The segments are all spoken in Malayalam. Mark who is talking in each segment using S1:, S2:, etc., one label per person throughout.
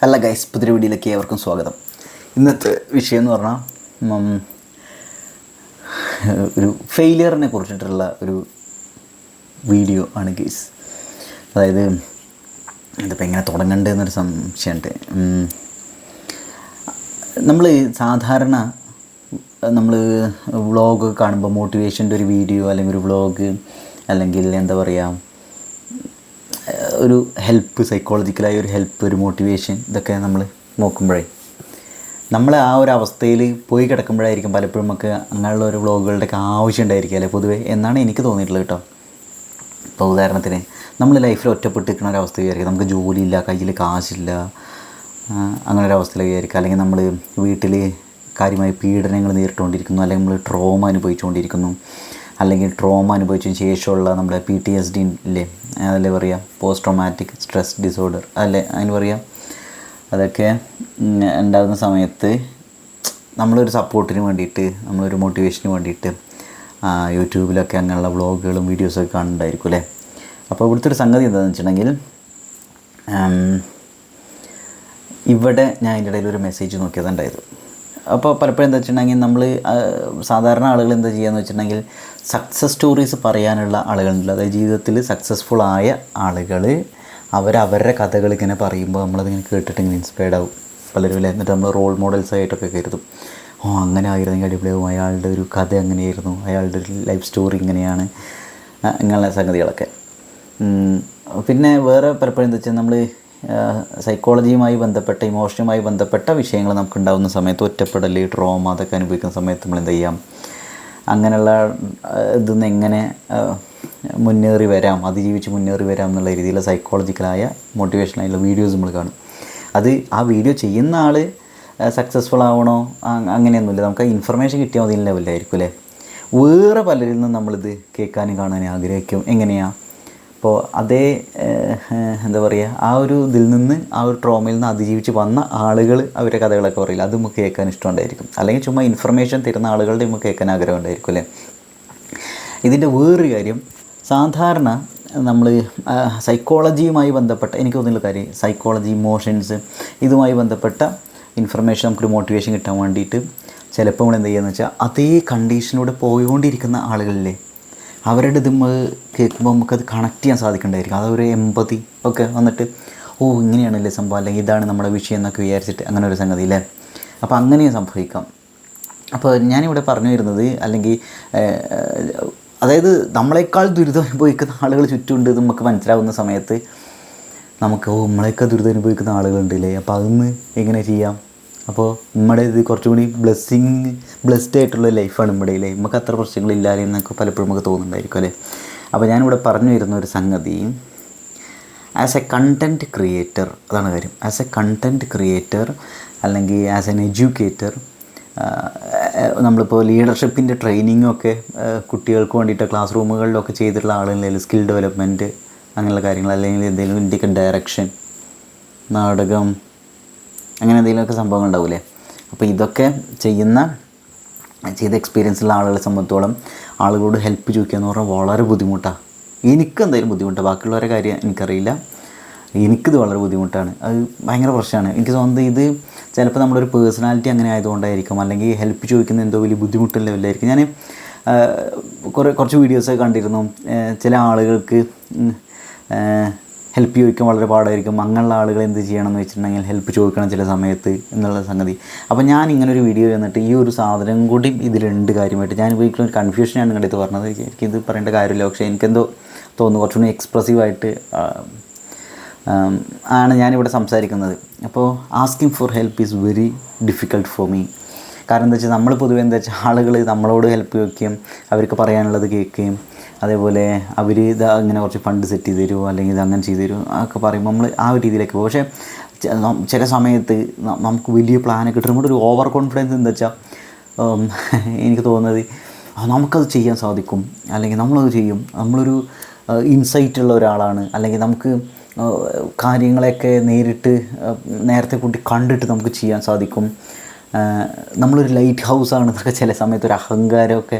S1: അല്ല ഗൈസ്, പുതിയ വീഡിയോയിലേക്ക് ഏവർക്കും സ്വാഗതം. ഇന്നത്തെ വിഷയം എന്ന് പറഞ്ഞാൽ ഒരു ഫെയിലിയറിനെ കുറിച്ചിട്ടുള്ള ഒരു വീഡിയോ ആണ് ഗൈസ്. അതായത് ഇതിപ്പോൾ എങ്ങനെ തുടങ്ങേണ്ടതെന്നൊരു സംശയമുണ്ട്. നമ്മൾ സാധാരണ നമ്മൾ വ്ളോഗ് കാണുമ്പോൾ മോട്ടിവേഷൻ്റെ ഒരു വീഡിയോ അല്ലെങ്കിൽ ഒരു വ്ളോഗ് അല്ലെങ്കിൽ എന്താ പറയുക ഒരു ഹെൽപ്പ്, സൈക്കോളജിക്കലായ ഒരു ഹെൽപ്പ്, ഒരു മോട്ടിവേഷൻ, ഇതൊക്കെ നമ്മൾ നോക്കുമ്പോഴേ നമ്മൾ ആ ഒരു അവസ്ഥയിൽ പോയി കിടക്കുമ്പോഴായിരിക്കും പലപ്പോഴും നമുക്ക് അങ്ങനെയുള്ള ഒരു വ്ളോഗുകളുടെയൊക്കെ ആവശ്യം ഉണ്ടായിരിക്കും അല്ലേ പൊതുവേ എന്നാണ് എനിക്ക് തോന്നിയിട്ടുള്ളത് കേട്ടോ. ഇപ്പോൾ ഉദാഹരണത്തിന് നമ്മൾ ലൈഫിൽ ഒറ്റപ്പെട്ട് നിൽക്കുന്ന ഒരവസ്ഥ വിചാരിക്കുക, നമുക്ക് ജോലിയില്ല, കയ്യിൽ കാശില്ല, അങ്ങനെ ഒരു അവസ്ഥയിൽ വിചാരിക്കുക. അല്ലെങ്കിൽ നമ്മൾ വീട്ടിൽ കാര്യമായി പീഡനങ്ങൾ നേരിട്ടുകൊണ്ടിരിക്കുന്നു, അല്ലെങ്കിൽ നമ്മൾ ട്രോമ അനുഭവിച്ചുകൊണ്ടിരിക്കുന്നു, അല്ലെങ്കിൽ ട്രോമ അനുഭവിച്ചതിന് ശേഷമുള്ള നമ്മുടെ PTSD ഇല്ലേ, അതല്ലേ പറയുക, പോസ്റ്റ് ട്രോമാറ്റിക് സ്ട്രെസ് ഡിസോർഡർ അല്ലേ അതിന് പറയുക. അതൊക്കെ ഉണ്ടാകുന്ന സമയത്ത് നമ്മളൊരു സപ്പോർട്ടിന് വേണ്ടിയിട്ട്, നമ്മളൊരു മോട്ടിവേഷന് വേണ്ടിയിട്ട് യൂട്യൂബിലൊക്കെ അങ്ങനെയുള്ള വ്ളോഗുകളും വീഡിയോസൊക്കെ കാണുന്നുണ്ടായിരിക്കും അല്ലേ. അപ്പോൾ ഇവിടുത്തെ ഒരു സംഗതി എന്താണെന്ന് വെച്ചിട്ടുണ്ടെങ്കിൽ, ഇവിടെ ഞാൻ അതിൻ്റെ ഇടയിൽ ഒരു മെസ്സേജ് നോക്കിയതുണ്ടായത്. അപ്പോൾ പലപ്പോഴും എന്താ വെച്ചിട്ടുണ്ടെങ്കിൽ നമ്മൾ സാധാരണ ആളുകൾ എന്താ ചെയ്യുകയെന്ന് വെച്ചിട്ടുണ്ടെങ്കിൽ സക്സസ് സ്റ്റോറീസ് പറയാനുള്ള ആളുകളുണ്ടല്ലോ, അതായത് ജീവിതത്തിൽ സക്സസ്ഫുള്ളായ ആളുകൾ അവരവരുടെ കഥകൾ ഇങ്ങനെ പറയുമ്പോൾ നമ്മളതിങ്ങനെ കേട്ടിട്ട് ഇങ്ങനെ ഇൻസ്പയർഡ് ആവും പലരും. എന്നിട്ട് നമ്മൾ റോൾ മോഡൽസായിട്ടൊക്കെ കരുതും, അങ്ങനെ ആയിരുന്നെങ്കിൽ അടിപൊളിയാവും, അയാളുടെ ഒരു കഥ എങ്ങനെയായിരുന്നു, അയാളുടെ ഒരു ലൈഫ് സ്റ്റോറി ഇങ്ങനെയാണ്, ഇങ്ങനെയുള്ള സംഗതികളൊക്കെ. പിന്നെ വേറെ പലപ്പോഴും എന്താ വെച്ചാൽ നമ്മൾ സൈക്കോളജിയുമായി ബന്ധപ്പെട്ട, ഇമോഷനുമായി ബന്ധപ്പെട്ട വിഷയങ്ങൾ നമുക്കുണ്ടാകുന്ന സമയത്ത്, ഒറ്റപ്പെടൽ, ട്രോമ അതൊക്കെ അനുഭവിക്കുന്ന സമയത്ത് നമ്മൾ എന്ത് ചെയ്യാം, അങ്ങനെയുള്ള ഇതിൽ നിന്ന് എങ്ങനെ മുന്നേറി വരാം, അതിജീവിച്ച് മുന്നേറി വരാം എന്നുള്ള രീതിയിലുള്ള സൈക്കോളജിക്കലായ മോട്ടിവേഷനായുള്ള വീഡിയോസ് നമ്മൾ കാണും. അത് ആ വീഡിയോ ചെയ്യുന്ന ആൾ സക്സസ്ഫുൾ ആവണോ അങ്ങനെയൊന്നുമില്ല, നമുക്ക് ആ ഇൻഫർമേഷൻ കിട്ടിയാൽ മതി ലെവലായിരിക്കും അല്ലേ. വേറെ പലരിൽ നിന്നും നമ്മളിത് കേൾക്കാനും കാണാനും ആഗ്രഹിക്കും. എങ്ങനെയാണ് അപ്പോൾ അതേ എന്താ പറയുക, ആ ഒരു ഇതിൽ നിന്ന്, ആ ഒരു ട്രോമയിൽ നിന്ന് അതിജീവിച്ച് വന്ന ആളുകൾ അവരുടെ കഥകളൊക്കെ പറയില്ല, അത് നമുക്ക് കേൾക്കാൻ ഇഷ്ടമുണ്ടായിരിക്കും. അല്ലെങ്കിൽ ചുമ്മാ ഇൻഫർമേഷൻ തരുന്ന ആളുകളുടെ നമുക്ക് കേൾക്കാൻ ആഗ്രഹം ഉണ്ടായിരിക്കും അല്ലേ. ഇതിൻ്റെ വേറൊരു കാര്യം, സാധാരണ നമ്മൾ സൈക്കോളജിയുമായി ബന്ധപ്പെട്ട, എനിക്ക് തോന്നുന്ന കാര്യം സൈക്കോളജി, ഇമോഷൻസ് ഇതുമായി ബന്ധപ്പെട്ട ഇൻഫർമേഷൻ നമുക്കൊരു മോട്ടിവേഷൻ കിട്ടാൻ വേണ്ടിയിട്ട് ചിലപ്പോൾ നമ്മൾ എന്ത് ചെയ്യുകയെന്ന് വെച്ചാൽ അതേ കണ്ടീഷനിലൂടെ പോയിക്കൊണ്ടിരിക്കുന്ന ആളുകളിലെ അവരുടെ ഇത് കേൾക്കുമ്പോൾ നമുക്കത് കണക്ട് ചെയ്യാൻ സാധിക്കണ്ടായിരിക്കും. അതൊരു എമ്പതി ഒക്കെ വന്നിട്ട്, ഓ ഇങ്ങനെയാണല്ലേ സംഭവം, അല്ലെങ്കിൽ ഇതാണ് നമ്മുടെ വിഷയം എന്നൊക്കെ വിചാരിച്ചിട്ട് അങ്ങനെ ഒരു സംഗതി അല്ലേ. അപ്പോൾ അങ്ങനെയും സംഭവിക്കാം. അപ്പോൾ ഞാനിവിടെ പറഞ്ഞു വരുന്നത്, അല്ലെങ്കിൽ അതായത് നമ്മളെക്കാൾ ദുരിതം അനുഭവിക്കുന്ന ആളുകൾ ചുറ്റുമുണ്ട് നമുക്ക് മനസ്സിലാവുന്ന സമയത്ത് നമുക്ക്, ഓ നമ്മളെക്കാൾ ദുരിതം അനുഭവിക്കുന്ന ആളുകളുണ്ടല്ലേ, അപ്പോൾ അതൊന്ന് എങ്ങനെ ചെയ്യാം. അപ്പോൾ നമ്മുടെ ഇത് കുറച്ചും കൂടി ബ്ലെസ്ഡ് ആയിട്ടുള്ള ലൈഫാണ് നമ്മുടെ അല്ലേ, നമുക്ക് അത്ര പ്രശ്നങ്ങളില്ലാതെ എന്നൊക്കെ പലപ്പോഴും നമുക്ക് തോന്നുന്നുണ്ടായിരിക്കും അല്ലേ. അപ്പോൾ ഞാനിവിടെ പറഞ്ഞു വരുന്ന ഒരു സംഗതി, ആസ് എ കണ്ടൻറ്റ് ക്രിയേറ്റർ, അതാണ് കാര്യം. ആസ് എ കണ്ടൻറ്റ് ക്രിയേറ്റർ അല്ലെങ്കിൽ ആസ് എൻ എഡ്യൂക്കേറ്റർ, നമ്മളിപ്പോൾ ലീഡർഷിപ്പിൻ്റെ ട്രെയിനിങ്ങൊക്കെ കുട്ടികൾക്ക് വേണ്ടിയിട്ട് ക്ലാസ് റൂമുകളിലൊക്കെ ചെയ്തിട്ടുള്ള ആളുകളിൽ സ്കിൽ ഡെവലപ്മെൻറ്റ് അങ്ങനെയുള്ള കാര്യങ്ങൾ, അല്ലെങ്കിൽ എന്തെങ്കിലും ഇൻഡിക്കൻ ഡയറക്ഷൻ, നാടകം, അങ്ങനെ എന്തെങ്കിലുമൊക്കെ സംഭവങ്ങൾ ഉണ്ടാവില്ലേ. അപ്പോൾ ഇതൊക്കെ ചെയ്ത എക്സ്പീരിയൻസ് ഉള്ള ആളുകളെ സംബന്ധിച്ചോളം ആളുകളോട് ഹെൽപ്പ് ചോദിക്കുക എന്ന് പറഞ്ഞാൽ വളരെ ബുദ്ധിമുട്ടാണ്. എനിക്കെന്തായാലും ബുദ്ധിമുട്ടാണ്, ബാക്കിയുള്ളവരെ കാര്യം എനിക്കറിയില്ല, എനിക്കിത് വളരെ ബുദ്ധിമുട്ടാണ്. അത് ഭയങ്കര പ്രശ്നമാണ്. എനിക്ക് തോന്നുന്നത് ഇത് ചിലപ്പോൾ നമ്മുടെ ഒരു പേഴ്സണാലിറ്റി അങ്ങനെ ആയതുകൊണ്ടായിരിക്കും, അല്ലെങ്കിൽ ഹെൽപ്പ് ചോദിക്കുന്ന എന്തോ വലിയ ബുദ്ധിമുട്ടുള്ള ലെവലായിരിക്കും. ഞാൻ കുറച്ച് വീഡിയോസൊക്കെ കണ്ടിരുന്നു, ചില ആളുകൾക്ക് ഹെൽപ്പ് ചോദിക്കാൻ വളരെ പാടായിരിക്കും, അങ്ങനെയുള്ള ആളുകൾ എന്ത് ചെയ്യണമെന്ന് വെച്ചിട്ടുണ്ടെങ്കിൽ ഹെൽപ്പ് ചോദിക്കണം ചില സമയത്ത് എന്നുള്ള സംഗതി. അപ്പോൾ ഞാൻ ഇങ്ങനൊരു വീഡിയോ വന്നിട്ട് ഈ ഒരു സാധനം കൂടി ഇതിലുണ്ട് കാര്യമായിട്ട്. ഞാൻ ഉപയോഗിക്കുന്ന ഒരു കൺഫ്യൂഷനാണ് നിങ്ങളുടെ അടുത്ത് പറഞ്ഞത്. എനിക്കിത് പറയേണ്ട കാര്യമില്ല, പക്ഷേ എനിക്കെന്തോ തോന്നുന്നു കുറച്ചുകൂടി എക്സ്പ്രസീവായിട്ട് ആണ് ഞാനിവിടെ സംസാരിക്കുന്നത്. അപ്പോൾ asking for help is very difficult for me. കാരണം എന്താ വെച്ചാൽ നമ്മൾ പൊതുവെ എന്താ വെച്ചാൽ ആളുകൾ നമ്മളോട് ഹെൽപ്പ് ചോദിക്കുകയും അവർക്ക് പറയാനുള്ളത് കേൾക്കുകയും, അതേപോലെ അവർ ഇത് ഇങ്ങനെ കുറച്ച് ഫണ്ട് സെറ്റ് ചെയ്ത് തരുമോ, അല്ലെങ്കിൽ ഇത് അങ്ങനെ ചെയ്ത് തരുമോ ഒക്കെ പറയുമ്പോൾ നമ്മൾ ആ ഒരു രീതിയിലേക്ക് പോകും. പക്ഷേ ചില സമയത്ത് നമുക്ക് വലിയ പ്ലാനൊക്കെ കിട്ടും, നമ്മുടെ ഒരു ഓവർ കോൺഫിഡൻസ് എന്താ വെച്ചാൽ എനിക്ക് തോന്നുന്നത് നമുക്കത് ചെയ്യാൻ സാധിക്കും, അല്ലെങ്കിൽ നമ്മളത് ചെയ്യും, നമ്മളൊരു ഇൻസൈറ്റുള്ള ഒരാളാണ്, അല്ലെങ്കിൽ നമുക്ക് കാര്യങ്ങളെയൊക്കെ നേരത്തെ കൂട്ടി കണ്ടിട്ട് നമുക്ക് ചെയ്യാൻ സാധിക്കും, നമ്മളൊരു ലൈറ്റ് ഹൗസാണ് എന്നൊക്കെ ചില സമയത്ത് ഒരു അഹങ്കാരമൊക്കെ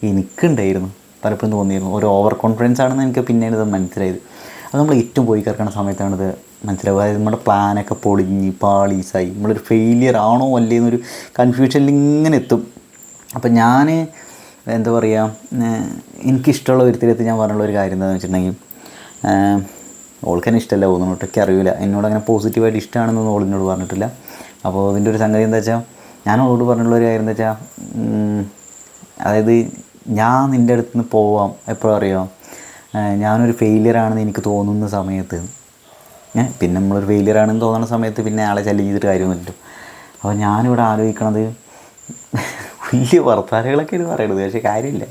S1: എനിക്കുണ്ടായിരുന്നു, പലപ്പോഴും തോന്നിയിരുന്നു. ഒരു ഓവർ കോൺഫിഡൻസ് ആണെന്ന് എനിക്ക് പിന്നീട് ഇത് മനസ്സിലായത്. അത് നമ്മൾ ഏറ്റവും പോയി കിടക്കുന്ന സമയത്താണിത് മനസ്സിലാവും. അതായത് നമ്മുടെ പ്ലാനൊക്കെ പൊളിഞ്ഞ് പാളീസായി നമ്മളൊരു ഫെയിലിയർ ആണോ അല്ലേ എന്നൊരു കൺഫ്യൂഷനിൽ ഇങ്ങനെ എത്തും. അപ്പം ഞാൻ എന്താ പറയുക, എനിക്കിഷ്ടമുള്ള ഒരുത്തിരത്ത് ഞാൻ പറഞ്ഞുള്ള ഒരു കാര്യം എന്താണെന്ന് വെച്ചിട്ടുണ്ടെങ്കിൽ, ഓൾക്ക് തന്നെ ഇഷ്ടമല്ല തോന്നുന്നു, ഒട്ടൊക്കെ അറിയില്ല, എന്നോട് അങ്ങനെ പോസിറ്റീവായിട്ട് ഇഷ്ടമാണെന്നൊന്നും ഓളിനോട് പറഞ്ഞിട്ടില്ല. അപ്പോൾ ഇതിൻ്റെ ഒരു സംഗതി എന്താ വെച്ചാൽ, ഞാൻ ഓളോട് പറഞ്ഞുള്ളൊരു കാര്യം എന്താ വെച്ചാൽ, അതായത് ഞാൻ നിൻ്റെ അടുത്ത് നിന്ന് പോവാം എപ്പോഴും അറിയാം, ഞാനൊരു ഫെയിലിയറാണെന്ന് എനിക്ക് തോന്നുന്ന സമയത്ത്, പിന്നെ നമ്മളൊരു ഫെയിലിയറാണെന്ന് തോന്നുന്ന സമയത്ത് പിന്നെ ആളെ ശല്യം ചെയ്തിട്ട് കാര്യമൊന്നുമില്ലല്ലോ. അപ്പോൾ ഞാനിവിടെ ആലോചിക്കണത് വലിയ വർത്താനങ്ങളൊക്കെയാണ് പറയണത്, പക്ഷേ കാര്യമില്ല.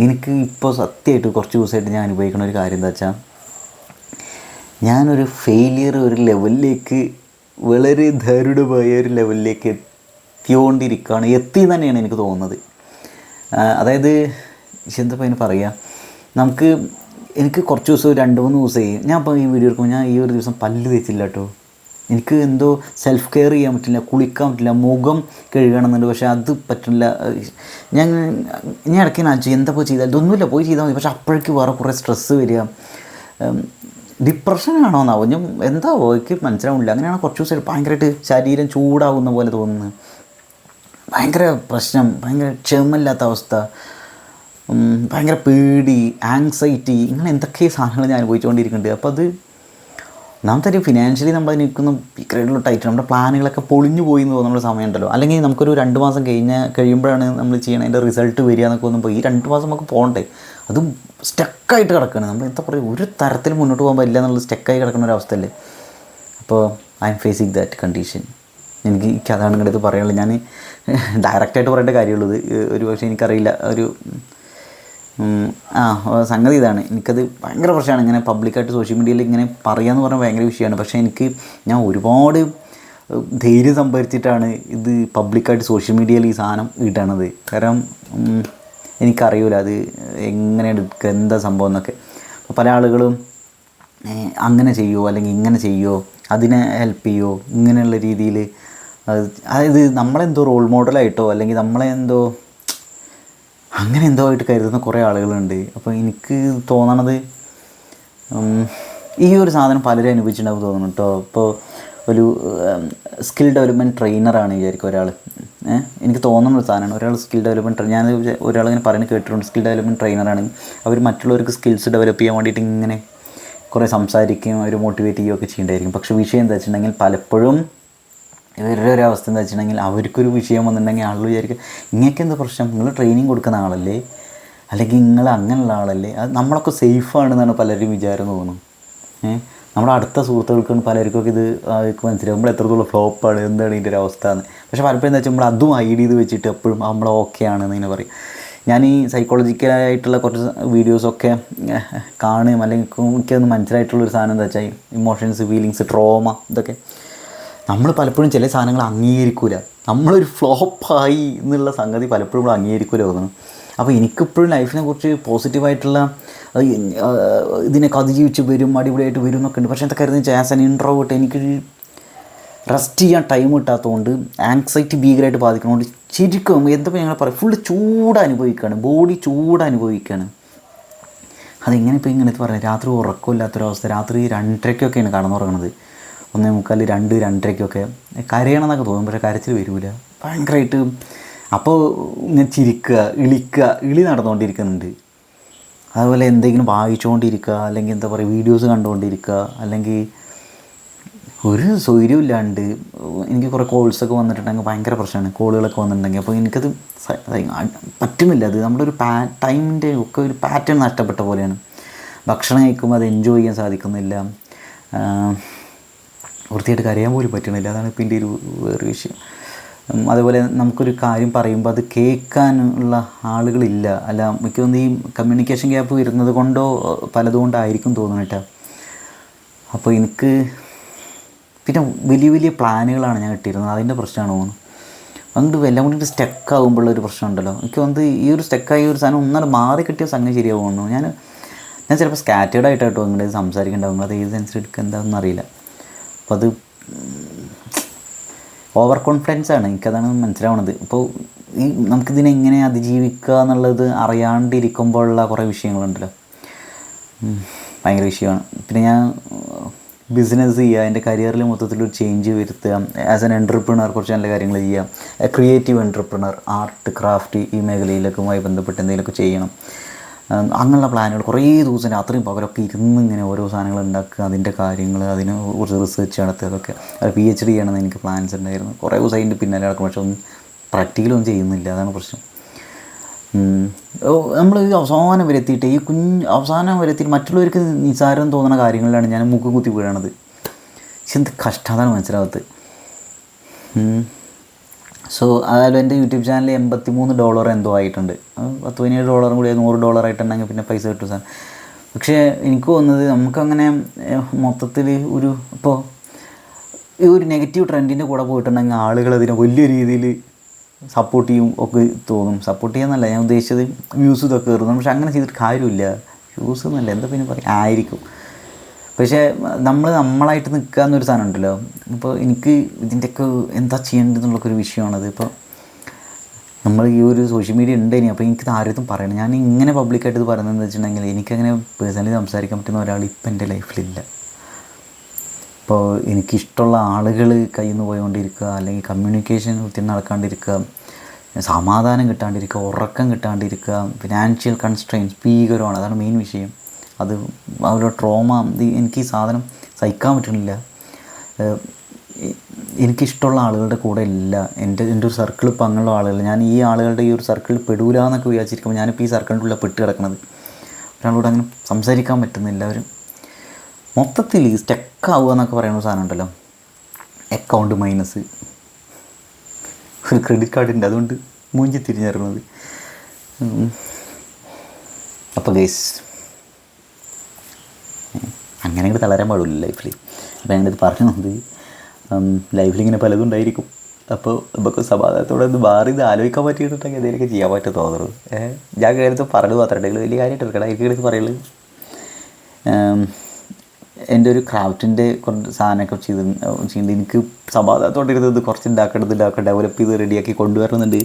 S1: എനിക്ക് ഇപ്പോൾ സത്യമായിട്ട് കുറച്ച് ദിവസമായിട്ട് ഞാൻ അനുഭവിക്കുന്ന ഒരു കാര്യം എന്താ വെച്ചാൽ, ഞാനൊരു ഫെയിലിയർ ഒരു ലെവലിലേക്ക്, വളരെ ദാരുണമായ ഒരു ലെവലിലേക്ക് എത്തിക്കൊണ്ടിരിക്കുകയാണ്, എത്തി തന്നെയാണ് എനിക്ക് തോന്നുന്നത്. അതായത് എന്താ അതിന് പറയുക, എനിക്ക് കുറച്ച് ദിവസം 2-3 ദിവസമായി ഞാൻ ഇപ്പോൾ ഈ വീഡിയോ എടുക്കുമ്പോൾ ഞാൻ ഈ ഒരു ദിവസം പല്ല് തേച്ചില്ല കേട്ടോ. എനിക്ക് എന്തോ സെൽഫ് കെയർ ചെയ്യാൻ പറ്റില്ല, കുളിക്കാൻ പറ്റില്ല, മുഖം കഴുകണമെന്നുണ്ട്, പക്ഷേ അത് പറ്റില്ല. ഞാൻ ഇടയ്ക്ക് ഞാൻ എന്താ പോയി ചെയ്താൽ ഇതൊന്നുമില്ല, പോയി ചെയ്താൽ മതി, പക്ഷേ അപ്പോഴേക്ക് വേറെ കുറേ സ്ട്രെസ്സ് വരിക, ഡിപ്രഷനാണോ എന്നാവും, ഞാൻ എന്താവോ എനിക്ക് മനസ്സിലാവില്ല. അങ്ങനെയാണ് കുറച്ച് ദിവസം ഭയങ്കരമായിട്ട് ശരീരം ചൂടാവുന്ന പോലെ തോന്നുന്നത്, ഭയങ്കര പ്രശ്നം, ഭയങ്കര ക്ഷമയില്ലാത്ത അവസ്ഥ, ഭയങ്കര പേടി, ആങ്സൈറ്റി, ഇങ്ങനെ എന്തൊക്കെ സാധനങ്ങൾ ഞാൻ അനുഭവിച്ചുകൊണ്ടിരിക്കുന്നുണ്ട്. അപ്പോൾ അത് ഒന്നാമത്തെ ഫിനാൻഷ്യലി നമ്മൾ നിൽക്കുന്ന ഭീകരമായിട്ടുള്ള ടൈറ്റ്, നമ്മുടെ പ്ലാനുകളൊക്കെ പൊളിഞ്ഞു പോയി എന്ന് തോന്നുന്ന സമയം ഉണ്ടല്ലോ. അല്ലെങ്കിൽ നമുക്കൊരു 2 മാസം കഴിയുമ്പോഴാണ് നമ്മൾ ചെയ്യണം അതിൻ്റെ റിസൾട്ട് വരിക എന്നൊക്കെ തോന്നുമ്പോൾ ഈ 2 മാസം നമുക്ക് പോകണ്ടേ, അതും സ്റ്റക്കായിട്ട് കിടക്കുകയാണ്. നമ്മൾ എന്താ പറയുക, ഒരു തരത്തിൽ മുന്നോട്ട് പോകാൻ പറ്റില്ല എന്നുള്ളത് സ്റ്റക്കായി കിടക്കുന്ന ഒരു അവസ്ഥയല്ലേ. അപ്പോൾ I am facing that condition. എനിക്ക് അതാണ് ഇങ്ങോട്ട് പറയാനുള്ളത്. ഞാൻ ഡയറക്റ്റായിട്ട് പറയേണ്ട കാര്യമുള്ളത്, ഒരു പക്ഷേ എനിക്കറിയില്ല, ഒരു സംഗതി ഇതാണ്. എനിക്കത് ഭയങ്കര പ്രശ്നമാണ്, ഇങ്ങനെ പബ്ലിക്കായിട്ട് സോഷ്യൽ മീഡിയയിൽ ഇങ്ങനെ പറയാമെന്ന് പറഞ്ഞാൽ ഭയങ്കര വിഷയമാണ്. പക്ഷേ ഞാൻ ഒരുപാട് ധൈര്യം സംഭരിച്ചിട്ടാണ് ഇത് പബ്ലിക്കായിട്ട് സോഷ്യൽ മീഡിയയിൽ ഈ സാധനം ഇടണത്. കാരണം എനിക്കറിയില്ല അത് എങ്ങനെ എടുക്കുക, എന്താ സംഭവം എന്നൊക്കെ. അപ്പോൾ പല ആളുകളും അങ്ങനെ ചെയ്യുമോ അല്ലെങ്കിൽ ഇങ്ങനെ ചെയ്യുമോ, അതിനെ ഹെൽപ്പ് ചെയ്യുമോ, ഇങ്ങനെയുള്ള രീതിയിൽ, അതായത് നമ്മളെന്തോ റോൾ മോഡലായിട്ടോ അല്ലെങ്കിൽ നമ്മളെന്തോ അങ്ങനെ എന്തോ ആയിട്ട് കരുതുന്ന കുറേ ആളുകളുണ്ട്. അപ്പോൾ എനിക്ക് തോന്നണത് ഈ ഒരു സാധനം പലരും അനുഭവിച്ചിട്ടുണ്ടാവും തോന്നുന്നു കേട്ടോ. ഇപ്പോൾ ഒരു സ്കിൽ ഡെവലപ്മെൻറ്റ് ട്രെയിനറാണ് വിചാരിക്കും ഒരാൾ, എനിക്ക് തോന്നുന്ന ഒരു സാധനമാണ്. ഒരാൾ സ്കിൽ ഡെവലപ്മെൻറ്റ്, ഞാൻ ഒരാളിങ്ങനെ പറയുന്നത് കേട്ടിട്ടുണ്ട്, സ്കിൽ ഡെവലപ്മെൻറ്റ് ട്രെയിനറാണ്. അവർ മറ്റുള്ളവർക്ക് സ്കിൽസ് ഡെവലപ്പ് ചെയ്യാൻ വേണ്ടിയിട്ട് ഇങ്ങനെ കുറേ സംസാരിക്കുകയും അവർ മോട്ടിവേറ്റ് ചെയ്യുകയൊക്കെ ചെയ്യേണ്ടായിരിക്കും. പക്ഷേ വിഷയം എന്താ വെച്ചിട്ടുണ്ടെങ്കിൽ, പലപ്പോഴും ഇവരുടെ ഒരു അവസ്ഥ എന്താ വെച്ചിട്ടുണ്ടെങ്കിൽ, അവർക്കൊരു വിഷയം വന്നിട്ടുണ്ടെങ്കിൽ ആളുകൾ വിചാരിക്കുക ഇങ്ങനെയൊക്കെ എന്താ പ്രശ്നം, നിങ്ങൾ ട്രെയിനിങ് കൊടുക്കുന്ന ആളല്ലേ, അല്ലെങ്കിൽ നിങ്ങൾ അങ്ങനെയുള്ള ആളല്ലേ, അത് നമ്മളൊക്കെ സേഫാണെന്നാണ് പലരും വിചാരം തോന്നുന്നു. നമ്മുടെ അടുത്ത സുഹൃത്തുക്കൾക്കാണ് പലർക്കൊക്കെ ഇത് മനസ്സിലാവും നമ്മൾ എത്രത്തോളം ഫ്ലോപ്പാണ്, എന്താണ് ഇതിൻ്റെ ഒരു അവസ്ഥ എന്ന്. പക്ഷേ പലപ്പോഴും എന്താ വെച്ചാൽ നമ്മൾ അതും ഐഡിയ ചെയ്ത് വെച്ചിട്ട് എപ്പോഴും നമ്മൾ ഓക്കെ ആണെന്ന് ഇങ്ങനെ പറയും. ഞാൻ ഈ സൈക്കോളജിക്കലായിട്ടുള്ള കുറച്ച് വീഡിയോസൊക്കെ കാണുകയും അല്ലെങ്കിൽ എനിക്കതൊന്ന് മനസ്സിലായിട്ടുള്ളൊരു സാധനം എന്താ വെച്ചാൽ, ഇമോഷൻസ്, ഫീലിങ്സ്, ട്രോമ, ഇതൊക്കെ നമ്മൾ പലപ്പോഴും ചില സാധനങ്ങൾ അംഗീകരിക്കില്ല. നമ്മളൊരു ഫ്ലോപ്പായി എന്നുള്ള സംഗതി പലപ്പോഴും നമ്മൾ അംഗീകരിക്കില്ല തോന്നുന്നു. അപ്പോൾ എനിക്കിപ്പോഴും ലൈഫിനെ കുറിച്ച് പോസിറ്റീവായിട്ടുള്ള ഇതിനൊക്കെ അതിജീവിച്ച് വരും, അടിപൊളിയായിട്ട് വരും എന്നൊക്കെ ഉണ്ട്. പക്ഷേ എന്താ കരുതുന്നത്, ആസ് ആൻ ഇൻട്രോവേർട്ട് എനിക്ക് റെസ്റ്റ് ചെയ്യാൻ ടൈം കിട്ടാത്തതുകൊണ്ട്, ആങ്സൈറ്റി ഭീകരമായിട്ട് ബാധിക്കുന്നതുകൊണ്ട് ശരിക്കും എന്താ ഞങ്ങൾ പറയും, ഫുള്ള് ചൂടനുഭവിക്കുകയാണ്, ബോഡി ചൂടനുഭവിക്കുകയാണ്. അതെങ്ങനെ ഇപ്പോൾ ഇങ്ങനത്തെ പറയാം, രാത്രി ഉറക്കമില്ലാത്തൊരവസ്ഥ, രാത്രി 2:30-ക്കൊക്കെയാണ് കടന്നുറങ്ങുന്നത്, 1:45, 2, 2:30-ക്കൊക്കെ കരയണമെന്നൊക്കെ തോന്നും, പക്ഷേ കരച്ചിൽ വരില്ല ഭയങ്കരമായിട്ട്. അപ്പോൾ ഇങ്ങനെ ചിരിക്കുക, ഇളി നടന്നുകൊണ്ടിരിക്കുന്നുണ്ട്. അതുപോലെ എന്തെങ്കിലും വായിച്ചുകൊണ്ടിരിക്കുക, അല്ലെങ്കിൽ എന്താ പറയുക വീഡിയോസ് കണ്ടുകൊണ്ടിരിക്കുക, അല്ലെങ്കിൽ ഒരു സൗകര്യമില്ലാണ്ട്. എനിക്ക് കുറേ കോൾസൊക്കെ വന്നിട്ടുണ്ടെങ്കിൽ ഭയങ്കര പ്രശ്നമാണ്, കോളുകളൊക്കെ വന്നിട്ടുണ്ടെങ്കിൽ. അപ്പോൾ എനിക്കത് പറ്റുന്നില്ല. അത് നമ്മുടെ ഒരു ടൈമിൻ്റെ ഒക്കെ ഒരു പാറ്റേൺ നഷ്ടപ്പെട്ട പോലെയാണ്. ഭക്ഷണം കഴിക്കുമ്പോൾ അത് എൻജോയ് ചെയ്യാൻ സാധിക്കുന്നില്ല, വൃത്തിയായിട്ട് കരയാൻ പോലും പറ്റണില്ല. അതാണ് ഇപ്പം എൻ്റെ ഒരു വേറെ വിഷയം. അതുപോലെ നമുക്കൊരു കാര്യം പറയുമ്പോൾ അത് കേൾക്കാനുള്ള ആളുകളില്ല. അല്ല, മിക്കതൊന്നും ഈ കമ്മ്യൂണിക്കേഷൻ ഗ്യാപ്പ് വരുന്നത് കൊണ്ടോ പലതുകൊണ്ടായിരിക്കും തോന്നുന്നില്ല. അപ്പോൾ എനിക്ക് പിന്നെ വലിയ വലിയ പ്ലാനുകളാണ് ഞാൻ കിട്ടിയിരുന്നത്, അതിൻ്റെ പ്രശ്നമാണ് തോന്നുന്നു. അതുകൊണ്ട് എല്ലാം കൂടി സ്റ്റക്കാകുമ്പോഴുള്ളൊരു പ്രശ്നമുണ്ടല്ലോ. എനിക്ക് വന്ന് ഈ ഒരു സ്റ്റക്കായി ഒരു സാധനം ഒന്നാലും മാറി കിട്ടിയ സംഗതി ശരിയാവുന്നു. ഞാൻ ചിലപ്പോൾ സ്കാറ്റേഡ് ആയിട്ടോ ഇങ്ങോട്ട് സംസാരിക്കേണ്ടാവും, അത് ഏത് സെൻസിൽ എടുക്കുക എന്താണെന്ന് അറിയില്ല. അപ്പോൾ അത് ഓവർ കോൺഫിഡൻസാണ്, എനിക്കതാണ് മനസ്സിലാവണത്. അപ്പോൾ ഈ നമുക്കിതിനെ എങ്ങനെ അതിജീവിക്കുക എന്നുള്ളത് അറിയാണ്ടിരിക്കുമ്പോഴുള്ള കുറേ വിഷയങ്ങളുണ്ടല്ലോ, ഭയങ്കര വിഷയമാണ്. പിന്നെ ഞാൻ ബിസിനസ് ചെയ്യുക, എൻ്റെ കരിയറിൽ മൊത്തത്തിലൊരു ചേഞ്ച് വരുത്തുക, ആസ് എൻ എൻ്റർപ്രണർ കുറച്ച് നല്ല കാര്യങ്ങൾ ചെയ്യുക, ക്രിയേറ്റീവ് എൻ്റർപ്രണർ, ആർട്ട് ക്രാഫ്റ്റ് ഈ മേഖലയിലൊക്കെയുമായി ബന്ധപ്പെട്ട് എന്തെങ്കിലുമൊക്കെ ചെയ്യണം, അങ്ങനെയുള്ള പ്ലാനുകൾ. കുറേ ദിവസം രാത്രിയും പകലൊക്കെ ഇരുന്ന് ഇങ്ങനെ ഓരോ സാധനങ്ങൾ ഉണ്ടാക്കുക, അതിൻ്റെ കാര്യങ്ങൾ, അതിനെ കുറിച്ച് റിസർച്ച് നടത്തുക, അതൊക്കെ PhD ചെയ്യണമെന്ന് എനിക്ക് പ്ലാൻസ് ഉണ്ടായിരുന്നു. കുറേ ദിവസം അതിൻ്റെ പിന്നാലെ നടക്കും, പക്ഷെ ഒന്നും പ്രാക്ടിക്കലൊന്നും ചെയ്യുന്നില്ല, അതാണ് പ്രശ്നം. നമ്മൾ അവസാനം വരെ എത്തിയിട്ട് ഈ അവസാനം വരെ എത്തിയിട്ട് മറ്റുള്ളവർക്ക് നിസ്സാരം തോന്നുന്ന കാര്യങ്ങളിലാണ് ഞാൻ മൂക്ക് കുത്തി വീഴണത്. പക്ഷെ എന്ത് കഷ്ടം, അതാണ് മനസ്സിലാവത്ത്. സോ അതായത് എൻ്റെ യൂട്യൂബ് ചാനൽ $83 എന്തോ ആയിട്ടുണ്ട്. $17 കൂടി $100 ആയിട്ടുണ്ടെങ്കിൽ പിന്നെ പൈസ കിട്ടും സാർ. പക്ഷേ എനിക്ക് തോന്നുന്നത് നമുക്കങ്ങനെ മൊത്തത്തിൽ ഇപ്പോൾ ഈ ഒരു നെഗറ്റീവ് ട്രെൻഡിൻ്റെ കൂടെ പോയിട്ടുണ്ടെങ്കിൽ ആളുകൾ അതിനെ വലിയ രീതിയിൽ സപ്പോർട്ട് ചെയ്യും ഒക്കെ തോന്നും. സപ്പോർട്ട് ചെയ്യാന്നല്ല ഞാൻ ഉദ്ദേശിച്ചത്, വ്യൂസ് ഇതൊക്കെ കയറുന്നു. പക്ഷെ അങ്ങനെ ചെയ്തിട്ട് കാര്യമില്ല. വ്യൂസ് എന്നല്ല, എന്താ പിന്നെ പറയും, ആയിരിക്കും. പക്ഷേ നമ്മളായിട്ട് നിൽക്കുക എന്നൊരു സാധനം ഉണ്ടല്ലോ. ഇപ്പോൾ എനിക്ക് ഇതിൻ്റെയൊക്കെ എന്താ ചെയ്യേണ്ടതെന്നുള്ളൊരു വിഷയമാണത്. ഇപ്പോൾ നമ്മൾ ഈ ഒരു സോഷ്യൽ മീഡിയ ഉണ്ട് ഇനി, അപ്പോൾ എനിക്കിത് ആരും പറയണം. ഞാൻ ഇങ്ങനെ പബ്ലിക്കായിട്ട് ഇത് പറയുന്നതെന്ന് വെച്ചിട്ടുണ്ടെങ്കിൽ എനിക്കങ്ങനെ പേഴ്സണലി സംസാരിക്കാൻ പറ്റുന്ന ഒരാൾ ഇപ്പം എൻ്റെ ലൈഫിലില്ല. ഇപ്പോൾ എനിക്കിഷ്ടമുള്ള ആളുകൾ കയ്യിൽ നിന്ന് പോയിക്കൊണ്ടിരിക്കുക, അല്ലെങ്കിൽ കമ്മ്യൂണിക്കേഷൻ ഒത്തിരി നടക്കാണ്ടിരിക്കുക, സമാധാനം കിട്ടാണ്ടിരിക്കുക, ഉറക്കം കിട്ടാണ്ടിരിക്കുക, ഫിനാൻഷ്യൽ കൺസ്ട്രെയിൻസ് ഭീകരമാണ്. അതാണ് മെയിൻ വിഷയം. അത് അവരുടെ ട്രോമ, എനിക്ക് ഈ സാധനം സഹിക്കാൻ പറ്റുന്നില്ല. എനിക്കിഷ്ടമുള്ള ആളുകളുടെ കൂടെ ഇല്ല. എൻ്റെ ഒരു സർക്കിൾ ഇപ്പോൾ അങ്ങനെയുള്ള ആളുകൾ, ഞാൻ ഈ ആളുകളുടെ ഈ ഒരു സർക്കിളിൽ പെടൂല എന്നൊക്കെ വിചാരിച്ചിരിക്കുമ്പോൾ ഞാനിപ്പോൾ ഈ സർക്കിളിൻ്റെ ഉള്ളിൽ പെട്ട് കിടക്കുന്നത്. ഒരാളോട് അങ്ങനെ സംസാരിക്കാൻ പറ്റുന്നില്ല. അവർ മൊത്തത്തിൽ സ്റ്റക്കാവുക എന്നൊക്കെ പറയുന്ന സാധനം ഉണ്ടല്ലോ, അക്കൗണ്ട് മൈനസ്, ഒരു ക്രെഡിറ്റ് കാർഡിൻ്റെ, അതുകൊണ്ട് മൂഞ്ചി തിരിഞ്ഞിറങ്ങുന്നത്. അപ്പോൾ ഗൈസ് അങ്ങനെ അങ്ങോട്ട് തളരാൻ പാടില്ല ലൈഫിൽ. അപ്പോൾ ഞാനിത് പറഞ്ഞത് ലൈഫിലിങ്ങനെ പലതും ഉണ്ടായിരിക്കും. അപ്പോൾ നമുക്ക് സമാധാനത്തോടെ ഒന്ന് മാറി ഇത് ആലോചിക്കാൻ പറ്റിയിട്ടുണ്ടെങ്കിൽ എന്തെങ്കിലുമൊക്കെ ചെയ്യാൻ പറ്റും തോന്നുന്നു. ഞാൻ കാര്യത്തിൽ പറഞ്ഞു മാത്രമേ വലിയ കാര്യമായിട്ട് എടുക്കണം. എനിക്ക് പറയുള്ളൂ എൻ്റെ ഒരു ക്രാഫ്റ്റിൻ്റെ കുറച്ച് സാധനമൊക്കെ ചെയ്യുന്നുണ്ട്. എനിക്ക് സമാധാനത്തോണ്ടിരുന്നത് കുറച്ച് ഉണ്ടാക്കണം, ഡെവലപ്പ് ചെയ്ത് റെഡിയാക്കി കൊണ്ടുവരുന്നുണ്ട്.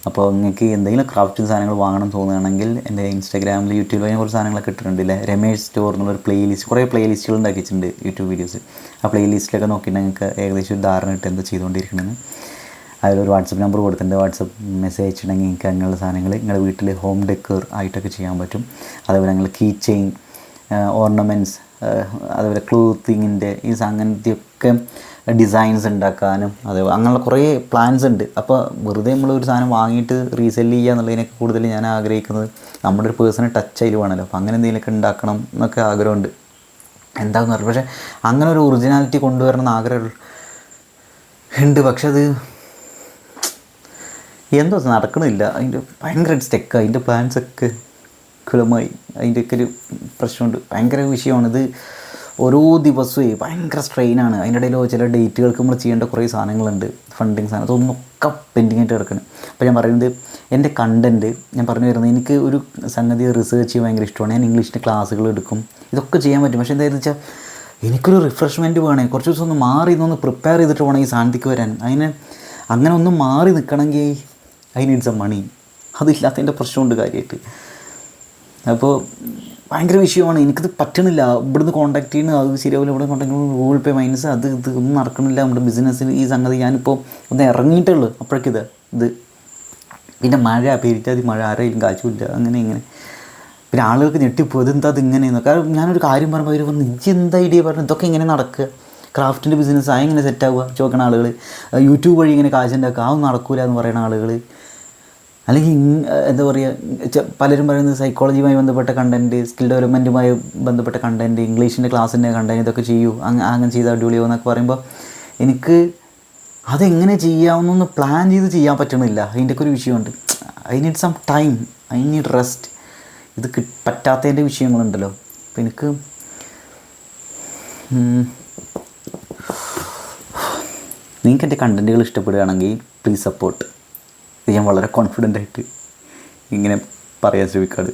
S1: അപ്പോൾ നിങ്ങൾക്ക് എന്തെങ്കിലും ക്രാഫ്റ്റിംഗ് സാധനങ്ങൾ വാങ്ങണം തോന്നുകയാണെങ്കിൽ എൻ്റെ ഇൻസ്റ്റാഗ്രാമിൽ യൂട്യൂബിൽ ഞാൻ കുറച്ച് സാധനങ്ങളൊക്കെ ഇട്ടിട്ടുണ്ടല്ലേ, രമേഷ് സ്റ്റോർ എന്നുള്ളൊരു പ്ലേലിസ്റ്റ്, കുറേ പ്ലേലിസ്റ്റുകൾ ഉണ്ടാക്കിയിട്ടുണ്ട് യൂട്യൂബ് വീഡിയോസ്. ആ പ്ലേലിസ്റ്റിലൊക്കെ നോക്കിയിട്ട് നിങ്ങൾക്ക് ഏകദേശം ഒരു ധാരണ ഇട്ട് എന്താ ചെയ്തുകൊണ്ടിരിക്കണമെന്ന്. അതിലൊരു വാട്സപ്പ് നമ്പർ കൊടുത്തിട്ടുണ്ട്. വാട്സപ്പ് മെസ്സേജ് അയച്ചിട്ടുണ്ടെങ്കിൽ നിങ്ങൾക്ക് അങ്ങനെയുള്ള സാധനങ്ങൾ നിങ്ങളുടെ വീട്ടിൽ ഹോം ഡെക്കർ ആയിട്ടൊക്കെ ചെയ്യാൻ പറ്റും. അതേപോലെ നിങ്ങൾ കീ ചെയിൻ, ഓർണമെൻറ്റ്സ്, അതുപോലെ ക്ലോത്തിങ്ങിൻ്റെ ഈ അങ്ങനത്തെയൊക്കെ ഡിസൈൻസ് ഉണ്ടാക്കാനും അതേപോലെ അങ്ങനെയുള്ള കുറേ പ്ലാൻസ് ഉണ്ട്. അപ്പോൾ വെറുതെ നമ്മളൊരു സാധനം വാങ്ങിയിട്ട് റീസെല് ചെയ്യുക എന്നുള്ളതിനൊക്കെ കൂടുതൽ ഞാൻ ആഗ്രഹിക്കുന്നത് നമ്മുടെ ഒരു പേഴ്സണൽ ടച്ച് അതിൽ വേണമല്ലോ. അപ്പോൾ അങ്ങനെ എന്തെങ്കിലുമൊക്കെ ഉണ്ടാക്കണം എന്നൊക്കെ ആഗ്രഹമുണ്ട്. എന്താണെന്ന് അറിയില്ല, പക്ഷേ അങ്ങനെ ഒരു ഒറിജിനാലിറ്റി കൊണ്ടുവരണം എന്ന് ആഗ്രഹം ഉണ്ട്. പക്ഷെ അത് എന്തോ നടക്കണില്ല. അതിൻ്റെ ഭയങ്കര സ്റ്റെക്ക്, അതിൻ്റെ പ്ലാൻസൊക്കെ കുളമായി, അതിൻ്റെയൊക്കെ ഒരു പ്രശ്നമുണ്ട്. ഭയങ്കര വിഷയമാണിത്. ഓരോ ദിവസവും ഭയങ്കര സ്ട്രെയിനാണ്. അതിൻ്റെ ഇടയിൽ ചില ഡേറ്റുകൾക്ക് നമ്മൾ ചെയ്യേണ്ട കുറേ സാധനങ്ങളുണ്ട്, ഫണ്ടിങ് സാധനം, അതൊന്നൊക്കെ പെൻഡിങ് ആയിട്ട് കിടക്കണം. അപ്പോൾ ഞാൻ പറയുന്നത് എൻ്റെ കണ്ടൻറ്റ് ഞാൻ പറഞ്ഞു വരുന്നത്, എനിക്ക് ഒരു സംഗതി റിസർച്ച് ചെയ്യാൻ ഭയങ്കര ഇഷ്ടമാണ്. ഞാൻ ഇംഗ്ലീഷിൻ്റെ ക്ലാസ്സുകൾ എടുക്കും, ഇതൊക്കെ ചെയ്യാൻ പറ്റും. പക്ഷേ എന്താണെന്ന് വെച്ചാൽ എനിക്കൊരു റിഫ്രഷ്മെൻറ്റ് വേണേ, കുറച്ച് ദിവസം ഒന്ന് മാറി ഒന്ന് പ്രിപ്പയർ ചെയ്തിട്ട് വേണം ഈ സാധനത്തേക്ക് വരാൻ. അങ്ങനെ ഒന്ന് മാറി നിൽക്കണമെങ്കിൽ ഐ നീഡ് സം മണി. അതില്ലാത്തതിൻ്റെ പ്രശ്നമുണ്ട് കാര്യമായിട്ട്. അപ്പോൾ ഭയങ്കര വിഷയമാണ്. എനിക്കത് പറ്റണില്ല. ഇവിടുന്ന് കോൺടാക്ട് ചെയ്യുന്നത് അത് ശരിയാവില്ല, ഇവിടെ കോൺടാക്ട് ചെയ്യുന്നത് ഗൂഗിൾ പേ മൈനസ്, ഇത് ഒന്നും നടക്കണില്ല നമ്മുടെ ബിസിനസ്സിൽ. ഈ സംഗതി ഞാനിപ്പോൾ ഒന്ന് ഇറങ്ങിയിട്ടുള്ളൂ അപ്പോഴേക്കിത് പിന്നെ മഴ പെരിച്ചാതി മഴ, ആരെയും കാശുമില്ല, അങ്ങനെ ഇങ്ങനെ. പിന്നെ ആളുകൾക്ക് ഞെട്ടിപ്പോൾ ഇതെന്താ അതിങ്ങനെയെന്ന്. കാരണം ഞാനൊരു കാര്യം പറയുമ്പോൾ അവർ പറഞ്ഞു ഇഞ്ചി എന്താ ഐഡിയ പറഞ്ഞു, ഇതൊക്കെ ഇങ്ങനെ നടക്കുക, ക്രാഫ്റ്റിൻ്റെ ബിസിനസ് എങ്ങനെ സെറ്റാവുക ചോദിക്കണ ആളുകൾ, യൂട്യൂബ് വഴി ഇങ്ങനെ കാശുണ്ടാക്കുക, അതൊന്നും നടക്കില്ല എന്ന് പറയുന്ന ആളുകൾ. അല്ലെങ്കിൽ എന്താ പറയുക, പലരും പറയുന്നത് സൈക്കോളജിയുമായി ബന്ധപ്പെട്ട കണ്ടൻറ്റ്, സ്കിൽ ഡെവലപ്മെൻറ്റുമായി ബന്ധപ്പെട്ട കണ്ടൻറ്റ്, ഇംഗ്ലീഷിൻ്റെ ക്ലാസ്സിൻ്റെ കണ്ടൻറ്റ്, ഇതൊക്കെ ചെയ്യൂ, അങ്ങനെ ചെയ്താൽ അടിപൊളിയോ എന്നൊക്കെ പറയുമ്പോൾ എനിക്ക് അതെങ്ങനെ ചെയ്യാമെന്നൊന്ന് പ്ലാൻ ചെയ്ത് ചെയ്യാൻ പറ്റണില്ല. അതിൻ്റെയൊക്കെ ഒരു വിഷയമുണ്ട്. I need some time, I need rest. ഇത് പറ്റാത്തതിൻ്റെ വിഷയങ്ങളുണ്ടല്ലോ. അപ്പോൾ എനിക്ക് നിങ്ങൾക്ക് എൻ്റെ കണ്ടൻറ്റുകൾ ഇഷ്ടപ്പെടുകയാണെങ്കിൽ പ്ലീസ് സപ്പോർട്ട്. ഞാൻ വളരെ കോൺഫിഡൻ്റായിട്ട് ഇങ്ങനെ പറയാൻ ശ്രമിക്കാറ്.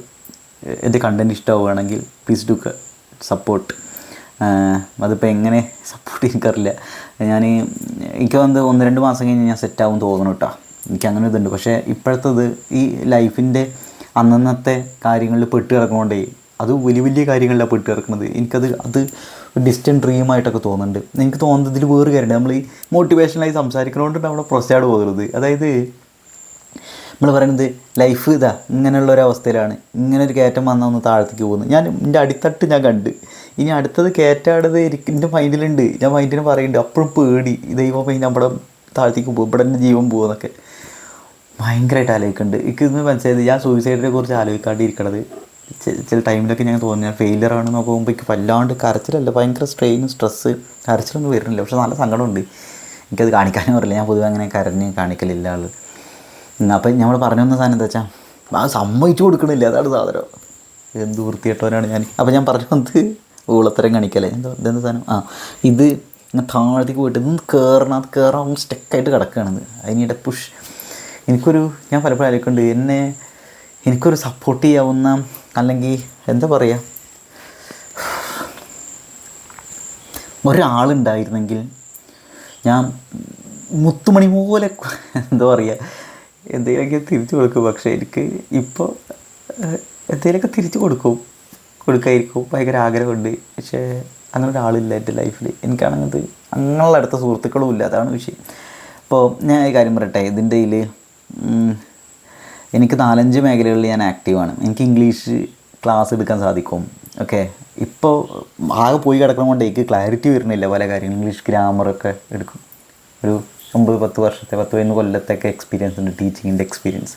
S1: എൻ്റെ കണ്ടൻറ്റ് ഇഷ്ടമാവുകയാണെങ്കിൽ പ്ലീസ് ഡു സപ്പോർട്ട്. അതിപ്പോൾ എങ്ങനെ സപ്പോർട്ട് എനിക്കറിയില്ല. എനിക്ക് വന്ന് 1-2 മാസം കഴിഞ്ഞ് ഞാൻ സെറ്റാവും തോന്നുന്നു കേട്ടോ. എനിക്കങ്ങനെ ഇതുണ്ട്. പക്ഷേ ഇപ്പോഴത്തത് ഈ ലൈഫിൻ്റെ അന്നന്നത്തെ കാര്യങ്ങളിൽ പെട്ട് കിടക്കുന്നതുകൊണ്ടേ അത് വലിയ വലിയ കാര്യങ്ങളിലാണ് പെട്ട് കിടക്കുന്നത്. അത് ഡിസ്റ്റൻറ്റ് ഡ്രീമായിട്ടൊക്കെ തോന്നുന്നുണ്ട്. എനിക്ക് തോന്നുന്നത് ഇതിൽ വേറെ കാര്യമുണ്ട്. നമ്മൾ ഈ മോട്ടിവേഷനായി സംസാരിക്കുന്നതുകൊണ്ട് നമ്മുടെ പ്രൊസൈഡ് പോകുന്നത്. അതായത് നമ്മൾ പറയുന്നത് ലൈഫ് ഇതാ ഇങ്ങനെയുള്ളൊരവസ്ഥയിലാണ്, ഇങ്ങനെ ഒരു കയറ്റം വന്നാൽ ഒന്ന് താഴത്തേക്ക് പോകുന്നു. എൻ്റെ അടിത്തട്ട് ഞാൻ കണ്ട്, ഇനി അടുത്തത് കയറ്റാടത് എൻ്റെ മൈൻഡിലുണ്ട്. ഞാൻ മൈൻഡിന് പറയുന്നുണ്ട് അപ്പോഴും പേടി, ദൈവം നമ്മുടെ താഴത്തേക്ക് പോകും, ഇവിടെ തന്നെ ജീവൻ പോകുമെന്നൊക്കെ ഭയങ്കരമായിട്ട് ആലോചിക്കുന്നുണ്ട്. എനിക്ക് ഇന്ന് മനസ്സിലായത് ഞാൻ സൂയിസൈഡിനെ കുറിച്ച് ആലോചിക്കാണ്ടിരിക്കണത് ചില ടൈമിലൊക്കെ ഞാൻ തോന്നുന്നു ഞാൻ ഫെയിലിയർ ആണെന്ന് നോക്കുമ്പോൾ എനിക്ക് വല്ലാണ്ട് കരച്ചിലല്ല, ഭയങ്കര സ്ട്രെയിനും സ്ട്രെസ്സ്, കരച്ചിലൊന്നും വരുന്നില്ല, പക്ഷെ നല്ല സങ്കടമുണ്ട്. എനിക്കത് കാണിക്കാനും അറിയില്ല. ഞാൻ പൊതുവെ അങ്ങനെ കരഞ്ഞ് കാണിക്കലില്ല ആൾ. അപ്പം നമ്മൾ പറഞ്ഞു വന്ന സാധനം എന്താ വെച്ചാൽ അത് സമ്മതിച്ചു കൊടുക്കണില്ല, അതാണ് സാധനം. എന്ത് വൃത്തിയിട്ടവനാണ് ഞാൻ. അപ്പോൾ ഞാൻ പറഞ്ഞു വന്നത് ഊളത്തരം കാണിക്കല്ലേ, ഇതെന്താ സാധനം, ഇത് ഇങ്ങനെ താഴത്തേക്ക് പോയിട്ട് ഇന്ന് കയറാൻ സ്റ്റക്കായിട്ട് കിടക്കുകയാണത്. അതിനിടെ ഞാൻ പലപ്പോഴും ആലോചിക്കുന്നുണ്ട് എനിക്കൊരു സപ്പോർട്ട് ചെയ്യാവുന്ന, അല്ലെങ്കിൽ എന്താ പറയുക, ഒരാളുണ്ടായിരുന്നെങ്കിൽ ഞാൻ മുത്തുമണി പോലെ എന്താ പറയുക എന്തെങ്കിലുമൊക്കെ തിരിച്ചു കൊടുക്കും. പക്ഷേ എനിക്ക് ഇപ്പോൾ എന്തെങ്കിലുമൊക്കെ തിരിച്ചു കൊടുക്കായിരിക്കും ഭയങ്കര ആഗ്രഹമുണ്ട്. പക്ഷേ അങ്ങനെ ഒരാളില്ല എൻ്റെ ലൈഫിൽ. എനിക്കാണെങ്കിൽ അങ്ങനെയുള്ള അടുത്ത സുഹൃത്തുക്കളും ഇല്ല, അതാണ് വിഷയം. അപ്പോൾ ഞാൻ ഈ കാര്യം പറയട്ടെ, ഇതിൻ്റെ എനിക്ക് 4-5 മേഖലകളിൽ ഞാൻ ആക്റ്റീവാണ്. എനിക്ക് ഇംഗ്ലീഷ് ക്ലാസ് എടുക്കാൻ സാധിക്കും. ഓക്കെ, ഇപ്പോൾ ആകെ പോയി കിടക്കണം കൊണ്ട് എനിക്ക് ക്ലാരിറ്റി വരുന്നില്ല പല കാര്യങ്ങളും. ഇംഗ്ലീഷ് ഗ്രാമറൊക്കെ എടുക്കും. ഒരു 9-10 വർഷത്തെ 10-11 കൊല്ലത്തൊക്കെ എക്സ്പീരിയൻസ് ഉണ്ട്, ടീച്ചിങ്ങിൻ്റെ എക്സ്പീരിയൻസ്.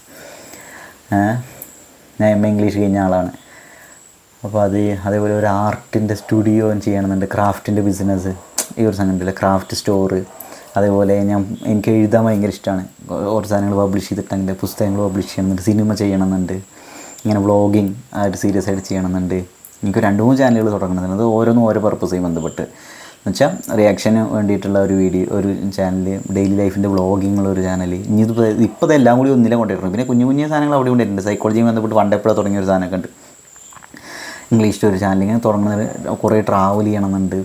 S1: ഞാൻ MA ഇംഗ്ലീഷ് കഴിഞ്ഞ ആളാണ്. അപ്പോൾ അതേപോലെ ഒരു ആർട്ടിൻ്റെ സ്റ്റുഡിയോ ചെയ്യണമെന്നുണ്ട്, ക്രാഫ്റ്റിൻ്റെ ബിസിനസ്, ഈ ഒരു സംഗതിയില്ല, ക്രാഫ്റ്റ് സ്റ്റോറ്. അതേപോലെ എനിക്ക് എഴുതാൻ ഭയങ്കര ഇഷ്ടമാണ്. കുറച്ച് സാധനങ്ങൾ പബ്ലിഷ് ചെയ്തിട്ടുണ്ടെങ്കിൽ പുസ്തകങ്ങൾ പബ്ലിഷ് ചെയ്യണമെന്നുണ്ട്, സിനിമ ചെയ്യണമെന്നുണ്ട്, ഇങ്ങനെ വ്ളോഗിങ് ആയിട്ട് സീരിയസ് ആയിട്ട് ചെയ്യണമെന്നുണ്ട്. എനിക്ക് 2-3 ചാനലുകൾ തുടങ്ങണമെന്നുണ്ട്. അത് ഓരോന്നും ഓരോ പർപ്പസായി ബന്ധപ്പെട്ട് എന്നുവെച്ചാൽ റിയാക്ഷന് വേണ്ടിയിട്ടുള്ള ഒരു ചാനൽ, ഡെയിലി ലൈഫിൻ്റെ വ്ളോഗിങ്ങുള്ളൊരു ചാനൽ. ഇനി ഇപ്പോൾ എല്ലാം കൂടി ഒന്നിലെ കൊണ്ടുവരണം. പിന്നെ കുഞ്ഞു സാധനങ്ങൾ അവിടെ കൊണ്ടുവരുന്നുണ്ട്. സൈക്കോളജിയും ബന്ധപ്പെട്ട് പണ്ടെപ്പോഴും തുടങ്ങിയൊരു സാധനമൊക്കെ ഉണ്ട്. ഇംഗ്ലീഷിൻ്റെ ഒരു ചാനൽ ഇങ്ങനെ തുടങ്ങുന്നത്. കുറേ ട്രാവൽ ചെയ്യണമെന്നുണ്ട്,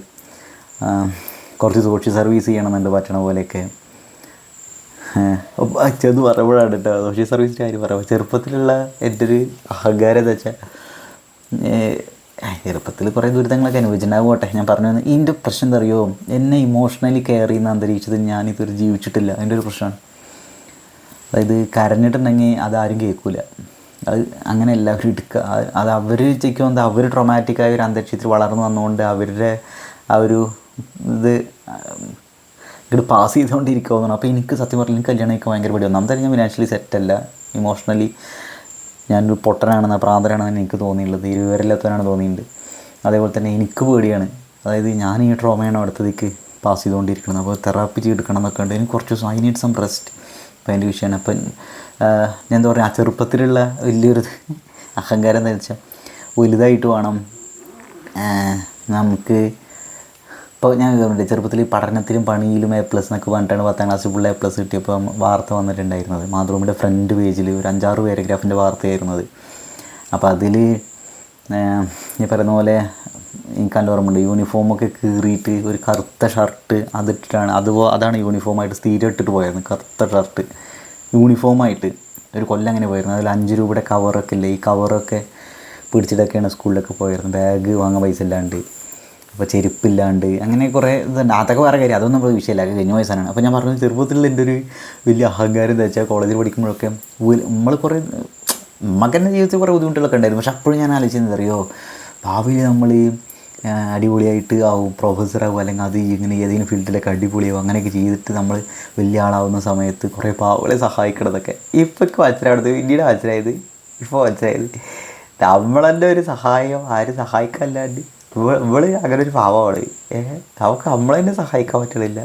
S1: കുറച്ച് സോഷ്യൽ സർവീസ് ചെയ്യണമെന്നുണ്ട് പറ്റണ പോലെയൊക്കെ. ചെന്ന് പറയുമ്പോഴാണ് കേട്ടോ സോഷ്യൽ സർവീസിൻ്റെ കാര്യം പറയുമ്പോൾ ചെറുപ്പത്തിലുള്ള എൻ്റെ ഒരു അഹങ്കാരം എന്താ വെച്ചാൽ, ചെറുപ്പത്തിൽ കുറേ ദുരിതങ്ങളൊക്കെ അനുഭവിച്ചിട്ടുണ്ടാവും. ഞാൻ പറഞ്ഞു വന്നത് ഇതിൻ്റെ പ്രശ്നം എന്താ അറിയുമോ, എന്നെ ഇമോഷണലി കെയർ ചെയ്യുന്ന അന്തരീക്ഷത്തിൽ ഞാനിതൊരു ജീവിച്ചിട്ടില്ല. അതിൻ്റെ ഒരു പ്രശ്നമാണ്. അതായത് കരഞ്ഞിട്ടുണ്ടെങ്കിൽ അതാരും കേൾക്കില്ല. അത് അങ്ങനെ എല്ലാവരും എടുക്കുക. അത് അവർ ചെയ്യുന്നത് അവർ ട്രോമാറ്റിക്കായ ഒരു അന്തരീക്ഷത്തിൽ വളർന്നു വന്നുകൊണ്ട് അവരുടെ ആ ഒരു ഇത് ഇങ്ങോട്ട് പാസ് ചെയ്തുകൊണ്ടിരിക്കുമെന്നാണ്. അപ്പോൾ എനിക്ക് സത്യം പറഞ്ഞാൽ എനിക്ക് കല്യാണം കഴിക്കാൻ ഭയങ്കര പേടി. ഒന്നാമത്തെ ഞാൻ ഫിനാൻഷ്യലി സെറ്റല്ല, ഇമോഷണലി ഞാനൊരു പൊട്ടനാണെന്ന് പ്രാന്തനാണെന്ന് എനിക്ക് തോന്നിയിട്ടുള്ളത്, ഇരുവരില്ലാത്തവനാണ് തോന്നിയിട്ടുണ്ട്. അതേപോലെ തന്നെ എനിക്ക് പേടിയാണ്. അതായത് ഞാൻ ഈ ട്രോമയാണ് അടുത്തതിക്ക് പാസ് ചെയ്തുകൊണ്ടിരിക്കുന്നത്. അപ്പോൾ തെറാപ്പി ചെയ്തെടുക്കണം എന്നൊക്കെ ഉണ്ട്. എനിക്ക് കുറച്ച് ദിവസം ഐ നീഡ് സം റെസ്റ്റ്. അപ്പോൾ അതിൻ്റെ വിഷയമാണ്. അപ്പം ഞാൻ എന്താ പറയുക, ആ ചെറുപ്പത്തിലുള്ള വലിയൊരു അഹങ്കാരം എന്താ വെച്ചാൽ വലുതായിട്ട് വേണം നമുക്ക്. ഇപ്പോൾ ഞാൻ പറഞ്ഞിട്ട് ചെറുപ്പത്തിൽ പഠനത്തിലും പണിയിലും A+ എന്നൊക്കെ പറഞ്ഞിട്ടാണ് 10ാം ക്ലാസ്സിൽ ഫുൾ A+ കിട്ടിയപ്പോൾ വാർത്ത വന്നിട്ടുണ്ടായിരുന്നത്. മാതൃഭൂമിയുടെ ഫ്രണ്ട് പേജിൽ ഒരു 5-6 പാരഗ്രാഫിൻ്റെ വാർത്തയായിരുന്നത്. അപ്പോൾ അതിൽ ഈ പറയുന്ന പോലെ എനിക്ക് ഓർമ്മയുണ്ട്, യൂണിഫോമൊക്കെ കീറിയിട്ട് ഒരു കറുത്ത ഷർട്ട് അതിട്ടിട്ടാണ് അതാണ് യൂണിഫോമായിട്ട് സ്ഥിരം ഇട്ടിട്ട് പോയായിരുന്നു. കറുത്ത ഷർട്ട് യൂണിഫോമായിട്ട് ഒരു കൊല്ലം അങ്ങനെ പോയിരുന്നു. അതിൽ 5 രൂപയുടെ കവറൊക്കെ ഇല്ലേ, ഈ കവറൊക്കെ പിടിച്ചിട്ടൊക്കെയാണ് സ്കൂളിലൊക്കെ പോയിരുന്നത്. ബാഗ് വാങ്ങാൻ പൈസ ഇല്ലാണ്ട്, അപ്പോൾ ചെരുപ്പില്ലാണ്ട്, അങ്ങനെ കുറേ ഇതുണ്ട്. അതൊക്കെ വേറെ കാര്യം, അതൊന്നും ഇപ്പോൾ വിഷയമില്ല, അത് കഴിഞ്ഞ വയസ്സാണ്. അപ്പോൾ ഞാൻ പറഞ്ഞു ചെറുപ്പത്തിലുള്ള എൻ്റെ ഒരു വലിയ അഹങ്കാരം എന്താ വെച്ചാൽ, കോളേജിൽ പഠിക്കുമ്പോഴൊക്കെ നമ്മൾ കുറേ മകൻ്റെ ജീവിതത്തിൽ കുറേ ബുദ്ധിമുട്ടുകളൊക്കെ ഉണ്ടായിരുന്നു. പക്ഷെ അപ്പോഴും ഞാൻ ആലോചിച്ചത് അറിയോ, ഭാവിയിൽ നമ്മൾ അടിപൊളിയായിട്ട് ആവും, പ്രൊഫസറാവും, അല്ലെങ്കിൽ അത് ഇങ്ങനെ ഏതെങ്കിലും ഫീൽഡിലൊക്കെ അടിപൊളിയാവും, അങ്ങനെയൊക്കെ ചെയ്തിട്ട് നമ്മൾ വലിയ ആളാവുന്ന സമയത്ത് കുറേ പാവങ്ങളെ സഹായിക്കണതൊക്കെ ഇപ്പോൾ മനസ്സിലാവുന്നത്. പിന്നീട് മനസ്സിലായത്, ഇപ്പോൾ മനസ്സിലായത് നമ്മളെൻ്റെ ഒരു സഹായം ആരും സഹായിക്കാല്ലാണ്ട് ഇവള് അങ്ങനെ ഒരു പാവമാണ്. അവൾക്ക് നമ്മളെ തന്നെ സഹായിക്കാൻ പറ്റണില്ല.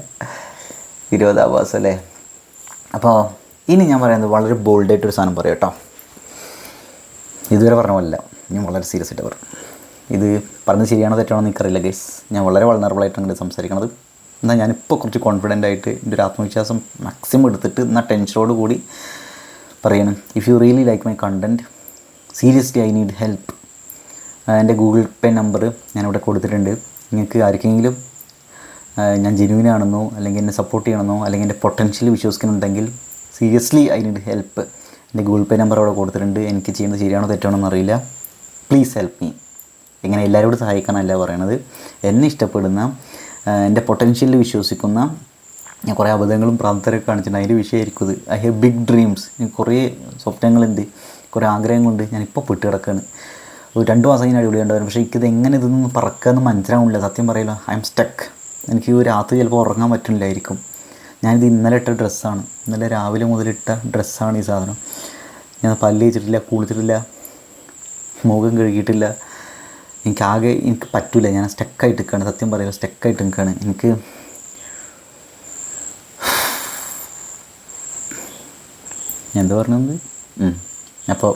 S1: വിരോധാഭാസം അല്ലേ. അപ്പോൾ ഇനി ഞാൻ പറയുന്നത് വളരെ ബോൾഡായിട്ടൊരു സാധനം പറയാം കേട്ടോ. ഇതുവരെ പറഞ്ഞ പോലെ ഞാൻ വളരെ സീരിയസ് ആയിട്ട് പറഞ്ഞു. ഇത് പറഞ്ഞത് ശരിയാണോ തെറ്റാണോ എന്ന് എനിക്കറിയില്ല ഗൈസ്. ഞാൻ വളരെ വൾനറബിളായിട്ടാണ് ഇങ്ങനെ സംസാരിക്കണത്. എന്നാൽ ഞാനിപ്പോൾ കുറച്ച് കോൺഫിഡൻ്റ് ആയിട്ട് എൻ്റെ ഒരു ആത്മവിശ്വാസം മാക്സിമം എടുത്തിട്ട് എന്നാൽ ടെൻഷനോട് കൂടി പറയണം. If you really like my content, seriously I need help. എൻ്റെ ഗൂഗിൾ പേ നമ്പർ ഞാനിവിടെ കൊടുത്തിട്ടുണ്ട്. നിങ്ങൾക്ക് ആർക്കെങ്കിലും ഞാൻ ജെന്യുവിനാണെന്നോ അല്ലെങ്കിൽ എന്നെ സപ്പോർട്ട് ചെയ്യണമെന്നോ അല്ലെങ്കിൽ എൻ്റെ പൊട്ടൻഷ്യൽ വിശ്വസിക്കുന്നുണ്ടെങ്കിൽ സീരിയസ്ലി ഐ നീഡ് ഹെൽപ്പ്. എൻ്റെ ഗൂഗിൾ പേ നമ്പർ അവിടെ കൊടുത്തിട്ടുണ്ട്. എനിക്ക് ചെയ്യുന്നത് ശരിയാണോ തെറ്റാണോ എന്നറിയില്ല. Please help me. ഇങ്ങനെ എല്ലാവരോടും സഹായിക്കാനല്ല പറയണത്. എന്നെ ഇഷ്ടപ്പെടുന്ന, എൻ്റെ പൊട്ടൻഷ്യലിൽ വിശ്വസിക്കുന്ന, ഞാൻ കുറേ അബദ്ധങ്ങളും പ്രാന്തരൊക്കെ കാണിച്ചിട്ടുണ്ട്, അതിൻ്റെ വിഷയമായിരിക്കും ഇത്. I have big dreams. എനിക്ക് കുറേ സ്വപ്നങ്ങളുണ്ട്, കുറേ ആഗ്രഹങ്ങളുണ്ട്. ഞാനിപ്പോൾ പെട്ട് കിടക്കുകയാണ്. ഒരു 2 മാസം കഴിഞ്ഞാൽ അടിപൊളി ഉണ്ടാവും. പക്ഷേ എനിക്കിത് എങ്ങനെ ഇതൊന്നും പറക്കാമെന്ന് മനസ്സിലാവുന്നില്ല. സത്യം പറയില്ല, ഐ എം സ്റ്റക്ക്. എനിക്ക് രാത്രി ചിലപ്പോൾ ഉറങ്ങാൻ പറ്റുന്നില്ലായിരിക്കും. ഞാനിത് ഇന്നലെ ഇട്ട ഡ്രസ്സാണ്, ഇന്നലെ രാവിലെ മുതലിട്ട ഡ്രസ്സാണ് ഈ സാധനം. ഞാൻ പല്ല് തേച്ചിട്ടില്ല, കുളിച്ചിട്ടില്ല, മുഖം കഴുകിയിട്ടില്ല. എനിക്ക് പറ്റില്ല. ഞാൻ സ്റ്റക്കായിട്ട് നിൽക്കുകയാണ്. സത്യം പറയില്ല, സ്റ്റക്കായിട്ട് നിൽക്കുകയാണ്. എനിക്ക് എന്താ പറഞ്ഞത്? അപ്പോൾ